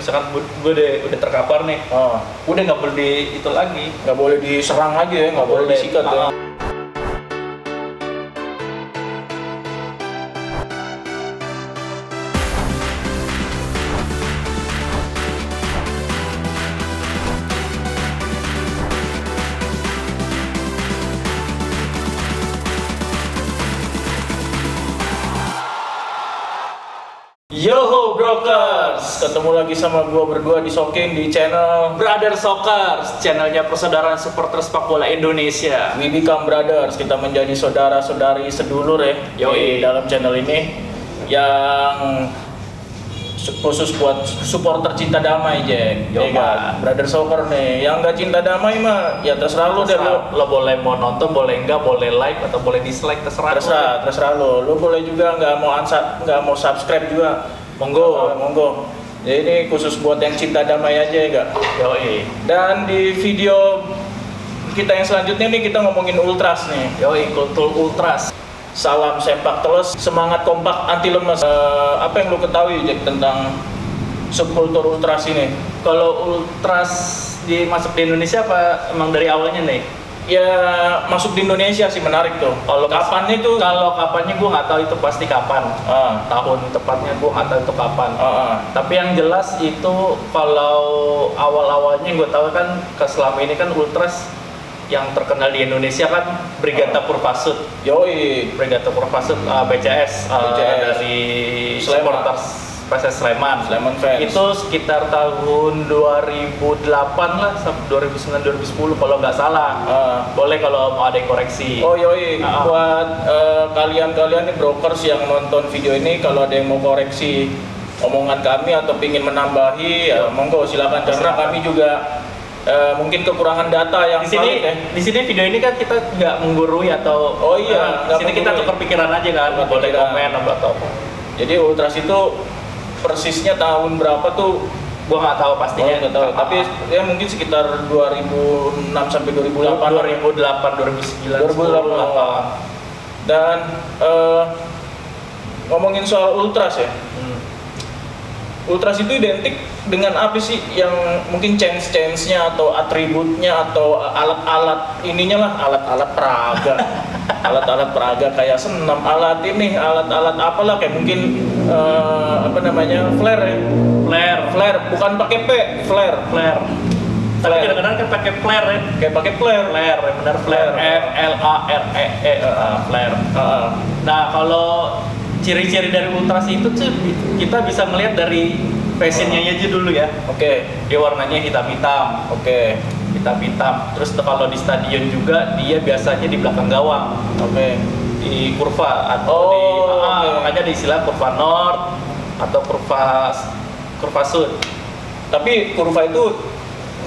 Misalkan gue udah terkapar nih, udah nggak boleh itu lagi, nggak boleh diserang aja ya, nggak boleh disikat ya. Yoho Brokers, ketemu lagi sama gua berdua di Soking di channel Brother Soccer, channelnya persaudaraan supporter sepak bola Indonesia. We Become Brothers, kita menjadi saudara-saudari sedulur ya. Yoi. Di dalam channel ini yang khusus buat supporter cinta damai, Jack. Yo, kan? Brother Soccer nih, yang nggak cinta damai mah ya terserah lu deh lu. Lo boleh mau nonton, boleh enggak, boleh like atau boleh dislike, terserah. Terserah lu. Lu boleh juga nggak mau subscribe juga. Monggo. Jadi ini khusus buat yang cinta damai aja ya, Kak. Yoi. Dan di video kita yang selanjutnya nih kita ngomongin ultras nih. Yoi, kultur ultras. Salam sepak terus, semangat kompak anti lemes. Apa yang lu ketahui Jack tentang subkultur ultras ini? Kalau ultras masuk di Indonesia apa emang dari awalnya nih? Ya masuk di Indonesia sih menarik tuh. Kalau kapan itu? Kalau kapannya gue nggak tahu itu pasti kapan. Tahun tepatnya gue nggak tahu itu kapan. Tapi yang jelas itu kalau awal-awalnya gue tahu kan selama ini kan ultras yang terkenal di Indonesia kan Brigata Purvasud. Yoi, Brigata Purvasud BCS, dari supporters PSS Sleman fans. Itu sekitar tahun 2008 lah, 2009-2010 kalau nggak salah. Boleh kalau mau ada yang koreksi. Oh yoi, buat kalian nih brokers yang nonton video ini, kalau ada yang mau koreksi omongan kami atau ingin menambahi, ya monggo silakan. Karena kami juga mungkin kekurangan data yang di sini video ini kan kita nggak menggurui atau di sini kita tukar pikiran aja kan, boleh komen atau apa. Jadi ultras itu persisnya tahun berapa tuh gua nggak tahu pastinya. Nggak tahu. Tapi ya mungkin sekitar 2006 sampai 2008. 2008 2009 Dan ngomongin soal ultras ya. Ultras itu identik dengan apa sih yang mungkin chance-nya atau atributnya atau alat-alat ininya lah, alat-alat peraga. Alat-alat peraga kayak senam, alat apalah kayak mungkin flare ya. Flare bukan pakai flare. Tapi kadang-kadang kan pakai flare ya. Kayak pakai flare, benar flare. FLARE flare. Nah, kalau ciri-ciri dari ultras itu tuh kita bisa melihat dari fashionnya aja dulu ya. Oke. Dia warnanya hitam-hitam. Oke. Hitam-hitam. Terus kalau di stadion juga dia biasanya di belakang gawang. Oke. Di kurva atau makanya di istilah kurva north atau kurva sud. Tapi kurva itu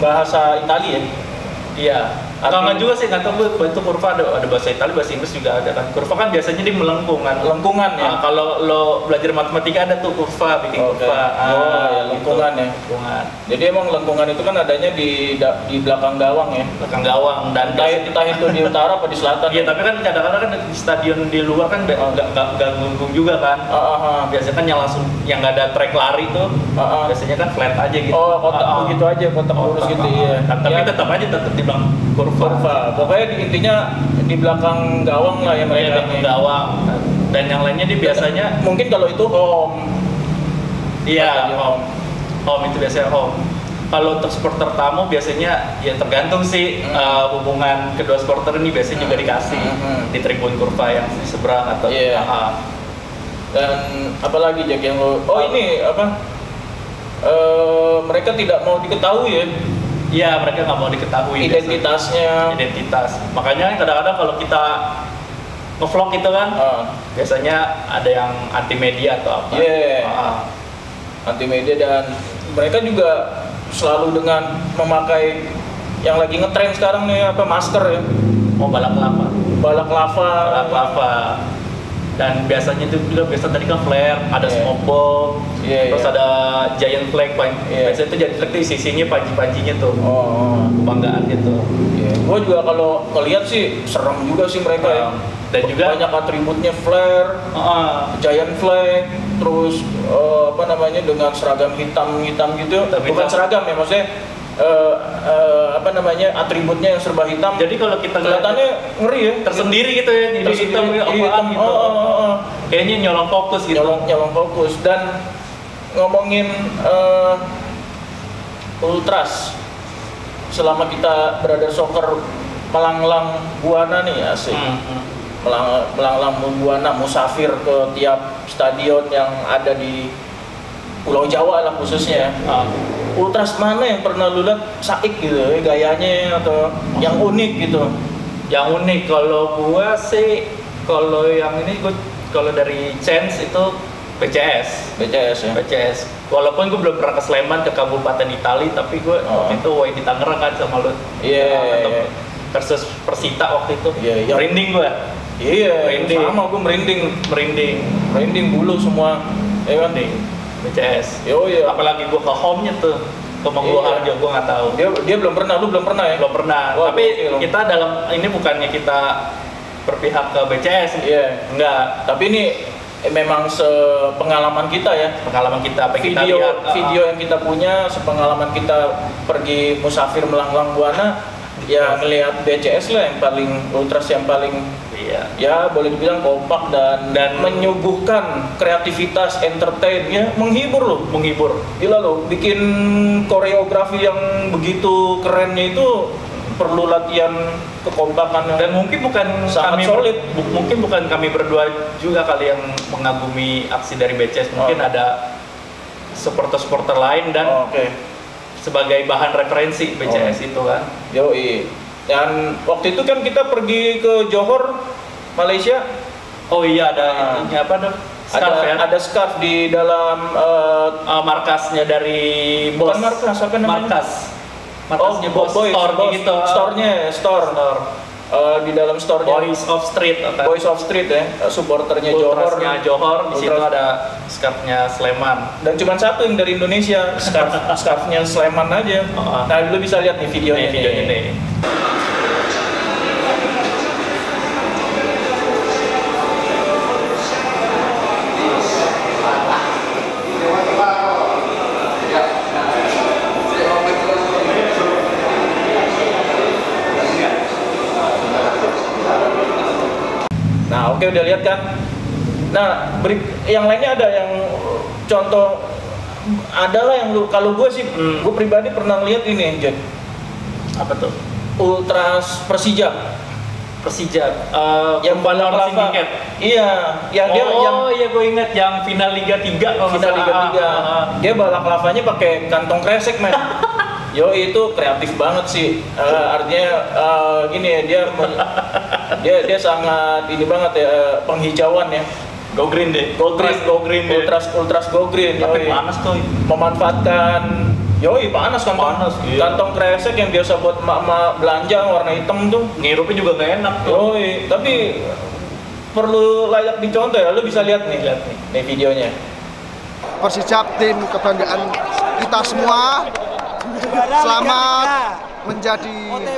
bahasa Italia ya? Iya. Nggak juga sih, nggak tahu gue itu kurva ada bahasa Italia, bahasa Inggris juga ada kan. Kurva kan biasanya di melengkung kan. Lengkungan ya. Kalau lo belajar matematika ada tuh kurva, bikin kurva. Lengkungan gitu. ya. Lengkungan. Jadi emang lengkungan itu kan adanya di belakang gawang ya. Belakang gawang dan entah itu di utara apa di selatan. Iya, tapi kan kadang-kadang kan di stadion di luar kan nggak lengkung juga kan. Biasanya kan yang langsung yang nggak ada trek lari tuh. Biasanya kan flat aja gitu. Kotak begitu aja, kotak lurus gitu iya. Tapi tetap di belakang kurva. Pokoknya intinya di belakang gawang lah ya mereka. Belakang gawang. Dan yang lainnya dia biasanya mungkin kalau itu home. Iya, home itu biasanya home. Kalau untuk supporter tamu biasanya ya tergantung sih hubungan kedua supporter ini biasanya juga dikasih di tribun kurva yang di seberang atau Dan apalagi Jack yang ini apa? Mereka tidak mau diketahui ya. Iya, mereka nggak mau diketahui identitas. Makanya kadang-kadang kalau kita nge-vlog gitu kan, biasanya ada yang anti media atau apa. Anti media, dan mereka juga selalu dengan memakai yang lagi ngetren sekarang nih masker ya. Balaklava. Dan biasanya itu juga tadi kan flare, ada smoke bomb, terus ada giant flag. Biasanya itu giant flag itu sisinya panji-panjinya tuh, kebanggaan gitu. Gue juga kalau ngeliat sih serem juga sih mereka ya. Dan juga banyak atributnya flare, giant flag. terus apa namanya dengan seragam hitam gitu. Bukan seragam ya, maksudnya apa namanya atributnya yang serba hitam. Jadi kalau kita kelihatannya ngeri ya, tersendiri gitu ya, ini hitam apaan gitu. Kayaknya nyolong fokus gitu. Nyolong fokus. Dan ngomongin ultras, selama kita Brother Soccer melanglang buana nih asik. Melanglang buana, musafir ke tiap stadion yang ada di Pulau Jawa lah khususnya. Ultras mana yang pernah lu lihat saik gitu ya, gayanya atau yang unik gitu? Yang unik kalau gua sih, kalau yang ini gua kalau dari Chance itu BCS ya. BCS. Walaupun gue belum pernah ke Sleman, ke Kabupaten Itali, tapi gue waktu itu di Tangerang kan sama lu. Iya. Versus Persita waktu itu. Iya. Merinding gue. Iya. Sama gue merinding bulu semua. Ya kan? BCS. Iya. Apalagi gue ke home-nya tuh. Ke Mangkuharjo, gue nggak tahu. Dia belum pernah, lu belum pernah ya? Belum pernah. Wah, tapi kita dalam ini bukannya kita berpihak ke BCS. Iya. Enggak. Tapi ini memang sepengalaman kita ya, video yang kita punya, sepengalaman kita pergi musafir melanglang buana ya, ngelihat BCS lah yang paling ultras, yang paling ya boleh dibilang kompak dan menyuguhkan kreativitas, entertain ya, menghibur gila loh, bikin koreografi yang begitu kerennya itu perlu latihan kekompakan dan mungkin bukan sangat solid. Mungkin bukan kami berdua juga kali yang mengagumi aksi dari BCS, mungkin ada supporter lain dan sebagai bahan referensi BCS itu kan. Yoi. Dan waktu itu kan kita pergi ke Johor, Malaysia. Oh iya, ada ini apa dong? Ada scarf di dalam markasnya dari bukan markas, apa namanya? Markasnya store. Di dalam store-nya Boys of Street ya, supporternya Johor. Di situ ada scarf-nya Sleman. Dan cuma satu yang dari Indonesia, scarf-nya Sleman aja. Nah, lu bisa lihat nih videonya nih. Oke, udah lihat kan? Nah, yang lainnya ada yang contoh, adalah yang kalau gue sih, gue pribadi pernah lihat ini, Jack. Apa tuh? Ultras Persija. Yang balap lava. Iya, yang iya gue inget yang final Liga 3 Dia balap lavanya pakai kantong kresek, men. Yo, itu kreatif banget sih. Artinya gini ya, dia sangat ini banget ya, penghijauan ya. Go green. Ultras go green. Tapi panas tuh. Memanfaatkan panas kan. Iya. Kantong kresek yang biasa buat emak-emak belanja warna hitam tuh. Ngirupnya juga nggak enak tuh. Tapi perlu layak dicontoh ya. Lu bisa lihat nih videonya. Persijap, tim kebanggaan kita semua. Selamat menjadi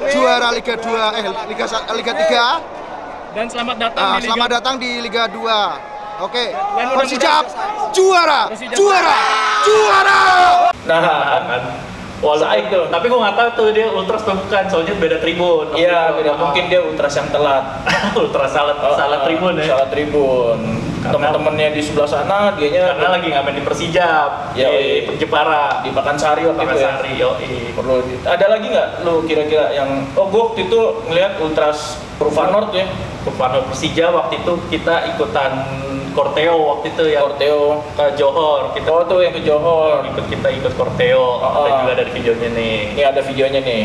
juara Liga 2, Liga 3. Dan selamat datang di Liga 2. Oke, Persijap juara. Nah, Walaupun tapi gue nggak tahu tuh dia ultras atau bukan, soalnya beda tribun. Iya, beda. Mungkin dia ultras yang telat. Ultras salah tribun ya. Salah tribun. Teman-temannya di sebelah sana, dianya karena lagi ngamen di Persijap, di Jepara, di Pakansari waktu itu ya. Perlu. Ada lagi nggak lu kira-kira yang gue waktu itu ngeliat ultras Kurvanort ya. Kurvanort Persija waktu itu kita ikutan Korteo waktu itu ya. Korteo ke Johor. Tuh yang ke Johor. Kita ikut Korteo. Ada juga dari videonya nih. Ini ada videonya nih.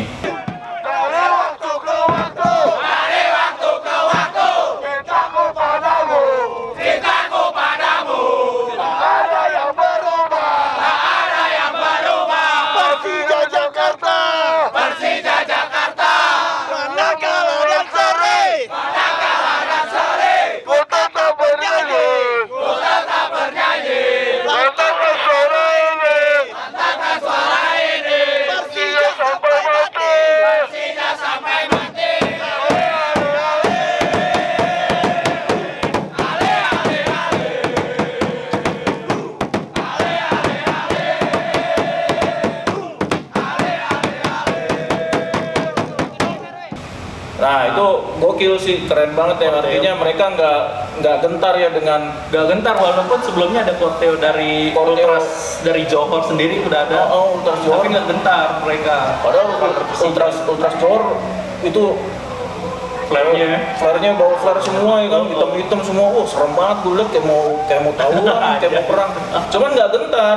gokil sih, keren banget ya. Artinya mereka nggak gentar ya dengan Gak gentar, walaupun sebelumnya ada korteo dari Ultras dari Johor sendiri udah ada. Ultras Johor. Tapi nggak gentar mereka. Padahal Ultras Johor itu flare-nya bawa flare semua ya kan, hitam-hitam semua. Serem banget gue liat, kayak mau tawuran, kayak mau perang. Cuman nggak gentar.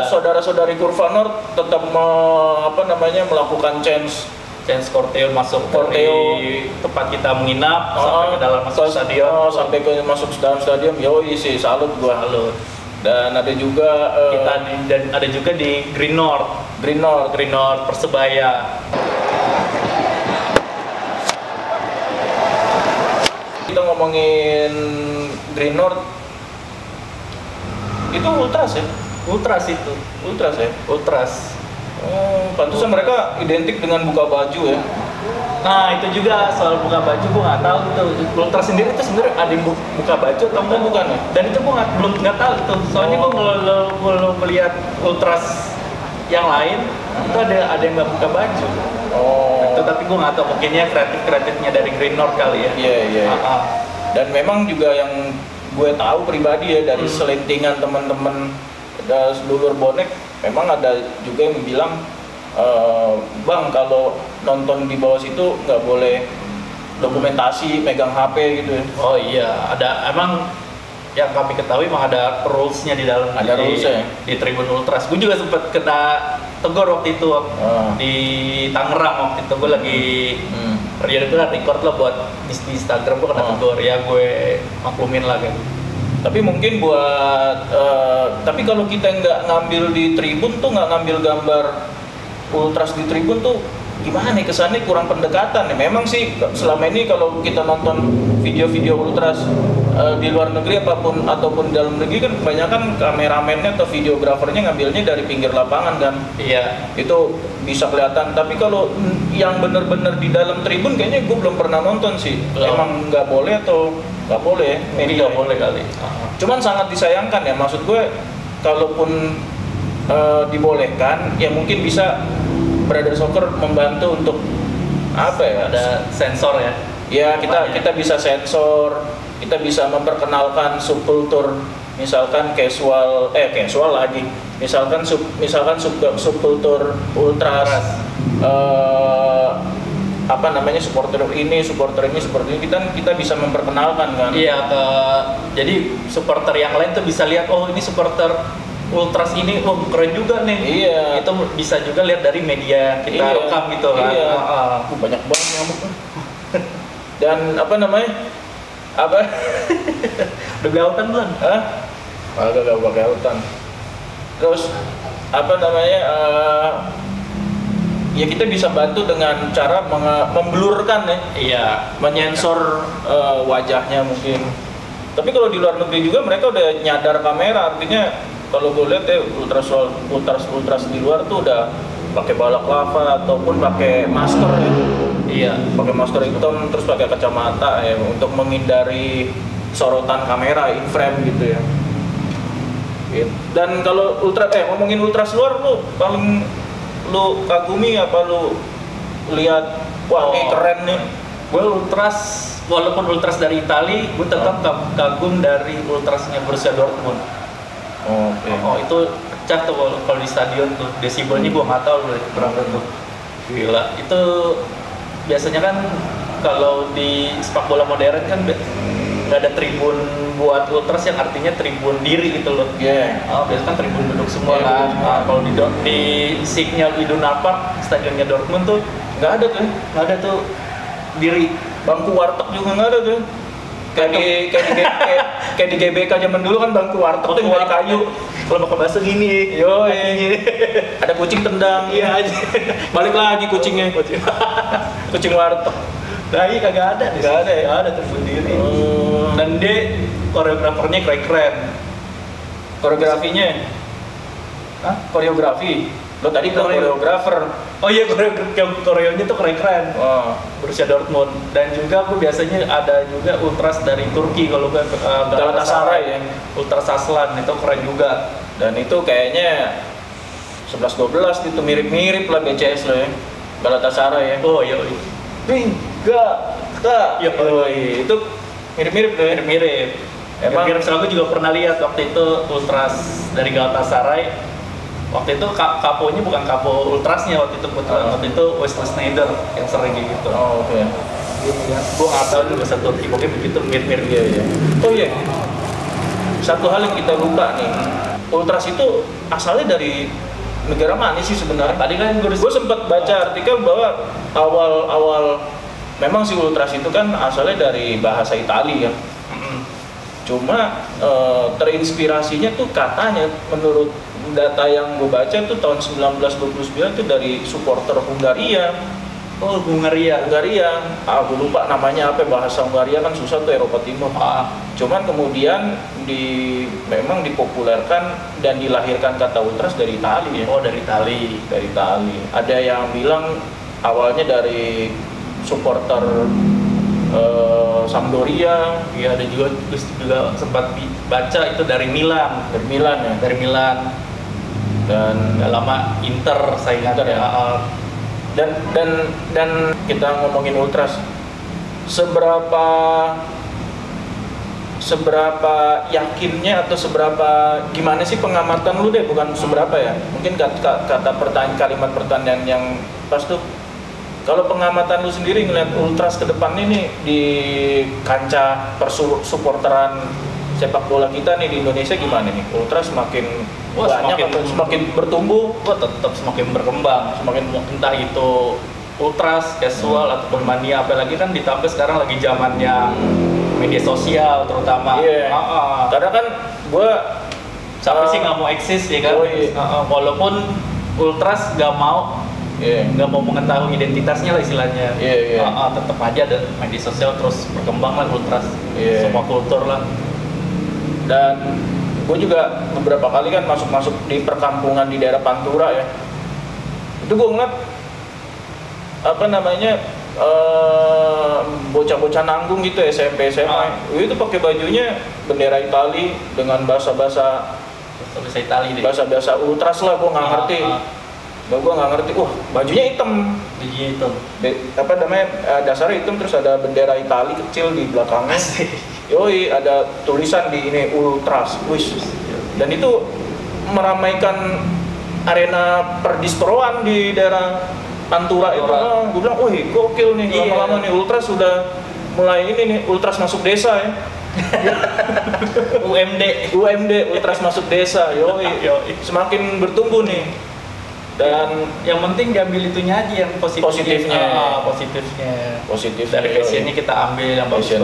Saudara-saudari Kurva Nord tetap melakukan change korteo masuk dari tempat kita menginap sampai ke dalam masuk stadion. Sampai ke masuk dalam stadion. Yoi sih, salut gua. Salut. Dan ada juga dan ada juga di Green North Persebaya. Kita ngomongin Green North, itu Ultras ya? Ultras itu. Ultras. Pantesan mereka identik dengan buka baju ya. Nah, itu juga soal buka baju gua nggak tahu itu. Ultras sendiri itu sebenarnya ada yang buka baju atau enggak? Bukan ya? Dan itu gua nggak tahu itu. Soalnya gua kalau melihat Ultras yang lain itu ada yang nggak buka baju. Itu tapi gua nggak tahu, mungkinnya kreatifnya dari Green North kali ya. Iya. Dan memang juga yang gue tahu pribadi ya dari selentingan teman-teman sedulur bonek, memang ada juga yang bilang, bang kalau nonton di bawah situ nggak boleh dokumentasi, megang HP gitu ya. Oh iya, ada emang yang kami ketahui emang ada rules-nya di dalam. Ada rules-nya di Tribun Ultras. Gue juga sempat kena tegur waktu itu di Tangerang. Waktu itu gue lagi periode itu record lah buat di Instagram, gue kena tegur. Ya gue maklumin lah kan. Tapi mungkin tapi kalau kita nggak ngambil di tribun tuh, nggak ngambil gambar Ultras di tribun tuh gimana nih, kesannya kurang pendekatan ya. Memang sih selama ini kalau kita nonton video-video Ultras di luar negeri ataupun dalam negeri kan kebanyakan kameramennya atau videografernya ngambilnya dari pinggir lapangan kan. Iya. Itu bisa kelihatan. Tapi kalau yang bener-bener di dalam tribun kayaknya gue belum pernah nonton sih. Emang nggak boleh atau nggak boleh? Media nggak boleh kali. Cuman sangat disayangkan ya. Maksud gue kalaupun dibolehkan ya mungkin bisa Brother Soccer membantu untuk apa ya? Ada sensor ya. Ya kita bisa sensor, kita bisa memperkenalkan subkultur, misalkan casual lagi, misalkan subkultur Ultras, supporter ini seperti ini, kita bisa memperkenalkan kan. Iya, jadi supporter yang lain tuh bisa lihat, oh ini supporter Ultras ini, oh keren juga nih. Iya. Itu bisa juga lihat dari media kita rekam gitu kan. Iya. Banyak banget nyamuk. Dan udah gautan belum? Agak gautan. Terus ya kita bisa bantu dengan cara memblurkan ya. Iya. Menyensor wajahnya mungkin. Tapi kalau di luar negeri juga mereka udah nyadar kamera, artinya kalau gue lihat ya ultras di luar tuh udah pakai balaklava ataupun pakai masker ya. Iya, pakai masker hitam terus pakai kacamata ya untuk menghindari sorotan kamera in frame gitu ya. Dan kalau ngomongin Ultras luar, lu kagumi apa lu lihat wah ini keren nih? Gue walaupun Ultras dari Itali, gue tetap kagum dari Ultrasnya Borussia Dortmund. Oke. Itu pecah tuh kalau di stadion tuh, desibelnya gue nggak tahu berapa tuh. Gila, itu biasanya kan kalau di sepak bola modern kan nggak ada tribun buat Ultras yang artinya tribun diri gitu loh. Iya. Biasanya kan tribun duduk semua kan. Kalau di Signal Iduna Park, stadionnya Dortmund tuh nggak ada tuh diri. Bangku warteg juga nggak ada tuh. Kayak di GBK zaman dulu kan bangku warteg tuh dari kayu. Kalau makan bakso gini, ada kucing tendang. Iya aja. Balik lagi kucingnya. Kucing warteg. Dai kagak ada. Nggak ada ya? Nggak ada tersendiri. Dan dia koreografernya keren. Koreografinya? Koreografi. Lo tadi bilang koreografer. Oh iya, koreonya tuh keren-keren. Borussia Dortmund. Dan juga aku biasanya ada juga Ultras dari Turki, kalau gue Galatasaray ya. Ultras Aslan itu keren juga. Dan itu kayaknya 11-12 itu mirip-mirip lah BCS lo ya. Galatasaray ya. Oh iya. Enggak. Iya, itu mirip-mirip deh. Mirip-mirip. Emang Mirip soalnya gue juga pernah lihat waktu itu Ultras dari Galatasaray. Waktu itu kaponya bukan kapo Ultrasnya waktu itu kebetulan. Waktu itu Wesley Sneijder yang sering kayak gitu. Oh, oke. Gue nggak tahu juga satu tim pokoknya begitu mirip-mirip dia. Iya. Oh iya. Satu hal yang kita lupa nih. Ultras itu asalnya dari negara mana sih sebenarnya? Tadi kan Gue sempat baca artikel bahwa awal memang si Ultras itu kan asalnya dari bahasa Italia ya. Cuma terinspirasinya tuh katanya menurut data yang gue baca tuh tahun 1929 tuh dari supporter Hungaria. Oh, Hungaria. Gue lupa namanya apa, bahasa Hungaria kan susah tuh, Eropa Timur. Cuman kemudian memang dipopulerkan dan dilahirkan kata Ultras dari Italia. Oh, dari Itali. Ada yang bilang awalnya dari supporter Sampdoria. Iya, ada juga sempat baca itu dari Milan. Dari Milan. Dan gak lama Inter saingannya. Dan kita ngomongin Ultras, seberapa yakinnya atau seberapa gimana sih pengamatan lu deh, bukan seberapa ya, mungkin kalimat pertanyaan yang pas tuh, kalau pengamatan lu sendiri ngeliat Ultras ke depan ini di kancah persupporteran sepak bola kita nih di Indonesia gimana nih? Ultras semakin banyak atau semakin bertumbuh? Tetap semakin berkembang, entah itu Ultras, casual ataupun mania, apalagi kan ditambah sekarang lagi zamannya media sosial terutama. Iya. Karena kan gua siapa sih nggak mau eksis ya kan? Walaupun Ultras nggak mau mengetahui identitasnya lah istilahnya. Tetap aja ada media sosial terus berkembang lah Ultras. Semua kultur lah. Dan gue juga beberapa kali kan masuk di perkampungan di daerah Pantura ya. Itu gue ngeliat bocah-bocah nanggung gitu, SMP SMA. Itu pakai bajunya bendera Itali dengan bahasa Itali deh. Bahasa Ultras lah, gue nggak ngerti. Gue nggak ngerti. Bajunya hitam. Dasarnya hitam, terus ada bendera Itali kecil di belakangnya. Yoi, ada tulisan di ini Ultras. Dan itu meramaikan arena perdistroan di daerah Pantura itu. Gue bilang, gokil nih, lama-lama nih Ultras sudah mulai ini nih, Ultras masuk desa ya. UMD Ultras masuk desa. Yoi. Semakin bertumbuh nih. Dan yang penting diambil itunya aja yang positifnya. Dari fashionnya kita ambil yang bagus ya.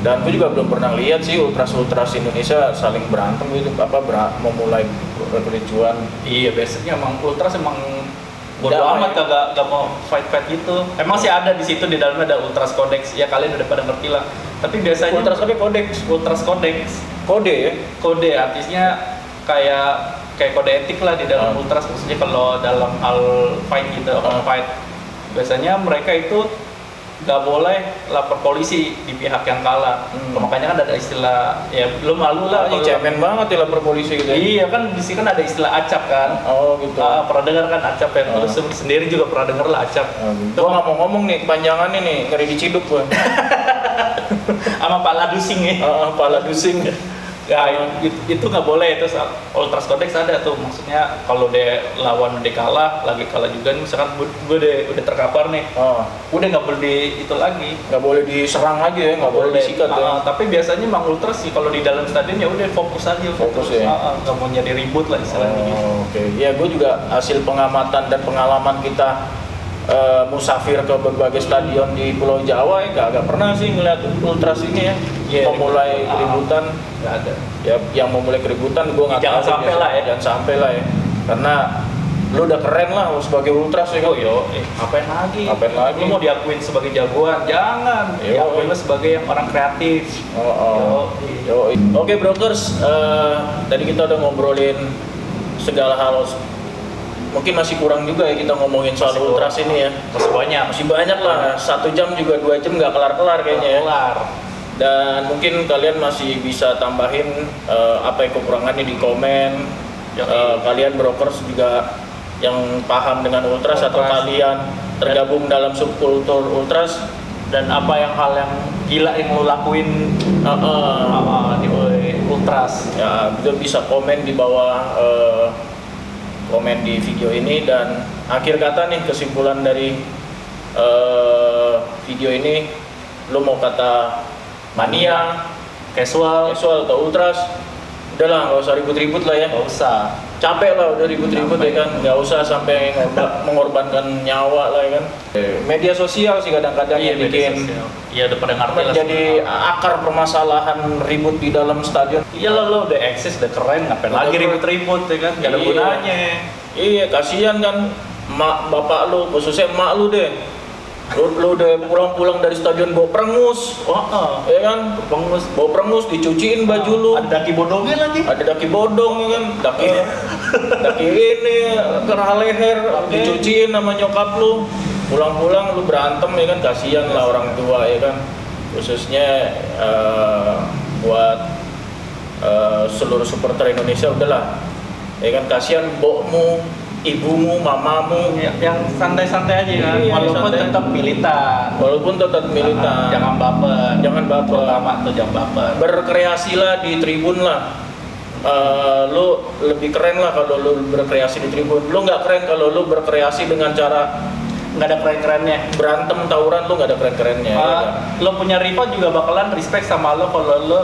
Dan gue juga belum pernah lihat sih Ultras Indonesia saling berantem gitu, memulai kericuan. Iya, biasanya emang Ultras bodo amat gak mau fight gitu. Emang sih ada di situ, di dalamnya ada Ultras Codex. Ya kalian udah pada ngerti lah. Tapi biasanya Ultras Codex. Kode ya? Kode artinya kayak kode etik lah di dalam Ultras, maksudnya kalau dalam hal fight gitu, fight biasanya mereka itu nggak boleh lapor polisi di pihak yang kalah. Makanya kan ada istilah, ya belum malu lah. Ini cemen banget ya lapor polisi gitu. Iya kan, di sini kan ada istilah acap kan. Oh gitu. Pernah dengar kan acap ya? Terus sendiri juga pernah dengar lah acap. Gua nggak mau ngomong nih kepanjangannya nih, ngeri diciduk gua. Sama pala dusing ya. Pala dusing. Ya itu nggak boleh. Terus Ultras Codex ada tuh, maksudnya kalau dia lawan lagi kalah juga nih, misalkan gue udah terkapar nih, udah nggak boleh itu lagi, nggak boleh diserang lagi ya, nggak boleh disikat ya. Tapi biasanya Mang Ultras sih kalau di dalam stadion ya udah fokus aja, ya, nggak mau nyari ribut lah istilahnya. Oke. Ya gue juga hasil pengamatan dan pengalaman kita musafir ke berbagai stadion di Pulau Jawa ya, nggak pernah sih ngeliat Ultras ini ya. Memulai keributan, nggak ada. Ya, yang memulai keributan gue nggak tahu. Jangan sampai lah ya. Karena lu udah keren lah sebagai Ultras ya. Ngapain lagi? Lu mau diakuin sebagai jagoan? Jangan. Diakuin lu sebagai yang orang kreatif. Oke, Brokers, tadi kita udah ngobrolin segala hal. Mungkin masih kurang juga ya kita ngomongin soal Ultras ini ya. Masih banyak lah. 1 jam juga 2 jam nggak kelar kayaknya ya. Dan mungkin kalian masih bisa tambahin apa yang kekurangannya di komen. Kalian Brokers juga yang paham dengan Ultras atau kalian tergabung dalam subkultur ultras. Dan apa hal yang gila yang lo lakuin di ultras? Ya, itu bisa komen di bawah komen di video ini. Dan akhir kata nih, kesimpulan dari video ini, lo mau kata mania, Casual atau ultras, udahlah nggak usah ribut-ribut lah ya. nggak usah. Capek lah udah ribut-ribut ya kan, nggak usah sampai mengorbankan nyawa lah ya kan. Media sosial sih kadang-kadang yang bikin udah pada ngerti lah. jadi akar permasalahan ribut di dalam stadion. Iya lo udah eksis, udah keren, ngapain lagi ribut-ribut ya kan? Gak ada Iya. gunanya. Iya, kasihan kan bapak lu, khususnya emak lu deh. Lu udah pulang-pulang dari stadion bawa perengus, ya kan? Bawa perengus, dicuciin baju lu. Ada daki bodongnya lagi. Ada daki bodong ya kan? Daki ini kerah leher, dicuciin sama nyokap lu. Pulang-pulang lu berantem ya kan, kasihan lah orang tua ya kan. Khususnya buat seluruh supporter Indonesia, udahlah. Ya kan, kasihan bokmu, ibumu, mamamu, yang santai-santai aja kan, Iya, walaupun santai. tetap militan. walaupun tetap militan. Jangan baper. Jangan baper. Pertama tuh jangan baper. Berkreasilah di tribun lah. Lu lebih keren lah kalau lu berkreasi di tribun. Lu nggak keren kalau lu berkreasi dengan cara Nggak ada keren-kerennya. berantem tawuran, lu nggak ada keren-kerennya. ya kan? Lo punya rival juga bakalan respect sama lo kalau lo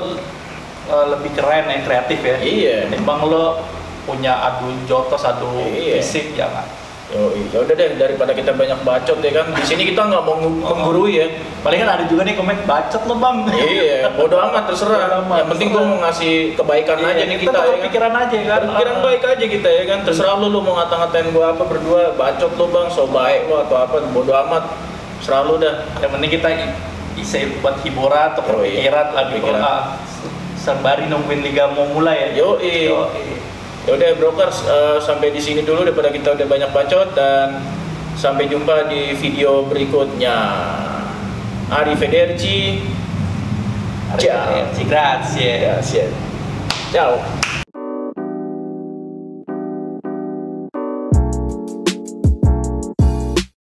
lebih keren ya, kreatif ya. Iya. Timbang lo punya adu jotos, adu Iya. fisik, jangan. Ya udah deh, daripada kita banyak bacot ya kan. Di sini kita nggak mau menggurui ya. Palingan ada juga nih komen bacot lo bang. Iya, bodo amat terserah. Bodo amat, Yang penting gua terserah. mau ngasih kebaikan aja nih kita tetap ya kan. berpikiran aja kan. Pikiran baik aja kita ya kan. Terserah lu mau ngata-ngatain gua apa berdua, bacot lu bang, so baik lu atau apa, bodo amat. Terserah lu dah. Yang penting kita bisa buat hiburan atau Oh, iya. perpikiran lagi Pikiran. sembari nungguin liga mau mulai ya. Yoi. Ya udah brokers, sampai di sini dulu daripada kita udah banyak bacot, dan sampai jumpa di video berikutnya. Arrivederci. Ciao. Grazie. Ciao.